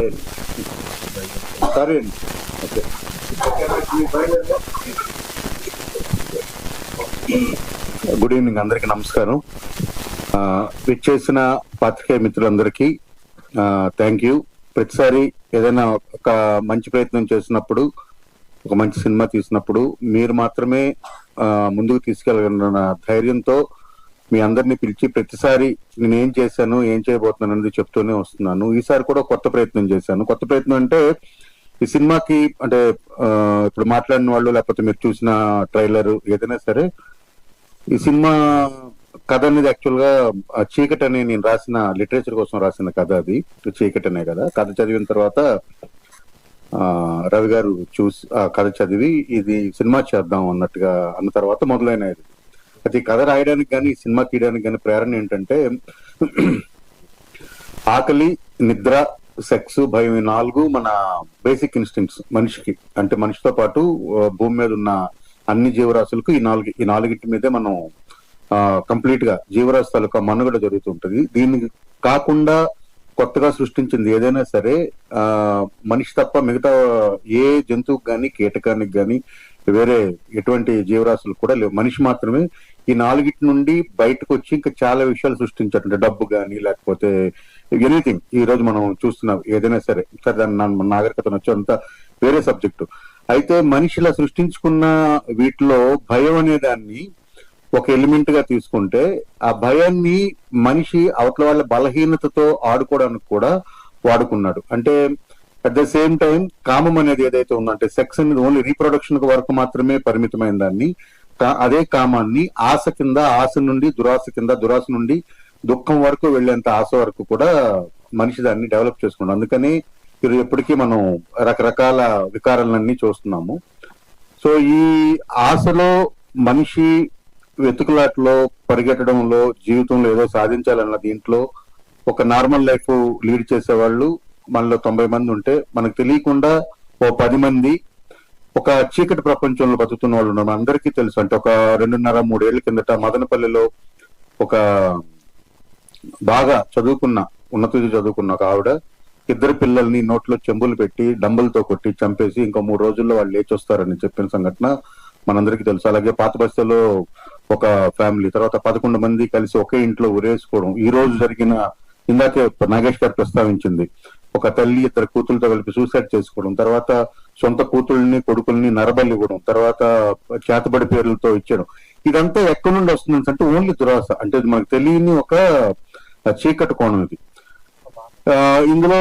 లేదు. సరే అండి. ఓకే. గుడ్ ఈవినింగ్, అందరికీ నమస్కారం. విచ్చేసిన పాత్రికేయ మిత్రులందరికీ థ్యాంక్ యూ. ప్రతిసారి ఏదైనా ఒక మంచి ప్రయత్నం చేసినప్పుడు, ఒక మంచి సినిమా తీసినప్పుడు మీరు మాత్రమే ముందుకు తీసుకెళ్ళగలన్న ధైర్యంతో మీ అందరినీ పిలిచి ప్రతిసారి నేను ఏం చేశాను, ఏం చేయబోతున్నాను అనేది చెప్తూనే వస్తున్నాను. ఈసారి కూడా కొత్త ప్రయత్నం చేశాను. కొత్త ప్రయత్నం అంటే ఈ సినిమాకి అంటే ఇప్పుడు మాట్లాడిన వాళ్ళు, లేకపోతే మీరు చూసిన ట్రైలర్ ఏదైనా సరే, ఈ సినిమా కథ అనేది యాక్చువల్ గా చీకటి అని నేను రాసిన లిటరేచర్ కోసం రాసిన కథ. అది చీకటి అనే కదా. కథ చదివిన తర్వాత రవి గారు చూసి ఆ కథ చదివి ఇది సినిమా చేద్దాం అన్నట్టుగా అన్న తర్వాత మొదలైనది. అది కథ రాయడానికి కానీ సినిమా తీయడానికి కానీ ప్రేరణ ఏంటంటే ఆకలి, నిద్ర, సెక్స్, భయం, ఈ 4 మన బేసిక్ ఇన్స్టింక్ట్స్ మనిషికి. అంటే మనిషితో పాటు భూమి మీద ఉన్న అన్ని జీవరాశులకు ఈ నాలుగింటి మీదే మనం కంప్లీట్ గా జీవరాశి తాలూకా మనుగడ జరుగుతుంటది. దీనికి కాకుండా కొత్తగా సృష్టించింది ఏదైనా సరే మనిషి తప్ప మిగతా ఏ జంతువుకి కానీ, కీటకానికి కానీ, వేరే ఎటువంటి జీవరాశులు కూడా లేవు. మనిషి మాత్రమే ఈ 4 నుండి బయటకు వచ్చి ఇంకా చాలా విషయాలు సృష్టించారంటే డబ్బు కానీ, లేకపోతే ఎనీథింగ్. ఈ రోజు మనం చూస్తున్నాం ఏదైనా సరే. సరే, దాన్ని నాగరికత వచ్చేంత వేరే సబ్జెక్టు. అయితే మనిషిలా సృష్టించుకున్న వీటిలో భయం అనే దాన్ని ఒక ఎలిమెంట్ గా తీసుకుంటే, ఆ భయాన్ని మనిషి అవతల వాళ్ళ బలహీనతతో ఆడుకోవడానికి కూడా వాడుకున్నాడు. అంటే అట్ ద సేమ్ టైం కామం అనేది ఏదైతే ఉందంటే, సెక్స్ అనేది ఓన్లీ రీప్రొడక్షన్ వరకు మాత్రమే పరిమితమైన దాన్ని, అదే కామాన్ని ఆశ కింద, ఆశ నుండి దురాశ కింద, దురాశ నుండి దుఃఖం వరకు వెళ్లేంత ఆశ వరకు కూడా మనిషి దాన్ని డెవలప్ చేసుకున్నాడు. అందుకని ఇది ఎప్పటికీ మనం రకరకాల వికారాలన్నీ చూస్తున్నాము. సో ఈ ఆశలో మనిషి వెతుకులాట్లో, పరిగెట్టడంలో, జీవితంలో ఏదో సాధించాలన్న దీంట్లో ఒక నార్మల్ లైఫ్ లీడ్ చేసేవాళ్ళు మనలో 90 మంది ఉంటే, మనకు తెలియకుండా ఓ 10 మంది ఒక చీకటి ప్రపంచంలో బతుకుతున్న వాళ్ళు ఉన్నారు. అందరికీ తెలుసు. అంటే ఒక 2.5-3 ఏళ్ల కిందట మదనపల్లిలో ఒక బాగా ఉన్నత చదువుకున్న ఒక ఆవిడ 2 పిల్లల్ని నోట్లో చెంబులు పెట్టి డంబులతో కొట్టి చంపేసి ఇంకో 3 రోజుల్లో వాళ్ళు లేచొస్తారని చెప్పిన సంఘటన మనందరికీ తెలుసు. అలాగే పాత బస్తీలో ఒక ఫ్యామిలీ, తర్వాత 11 మంది కలిసి ఒకే ఇంట్లో ఉరేసుకోవడం. ఈ రోజు జరిగిన, ఇందాకే నాగేష్ గారు ప్రస్తావించింది, ఒక తల్లి 2 కూతుళ్ళతో కలిపి సూసైడ్ చేసుకోవడం, తర్వాత సొంత కూతుళ్ళని, కొడుకుల్ని నరబలి ఇవ్వడం, తర్వాత చేతబడి పేర్లతో ఇచ్చడం. ఇదంతా ఎక్కడి నుండి వస్తుంది అంటే ఓన్లీ దురాశ. అంటే మనకు తెలియని ఒక చీకటి కోణం ఇది. ఇందులో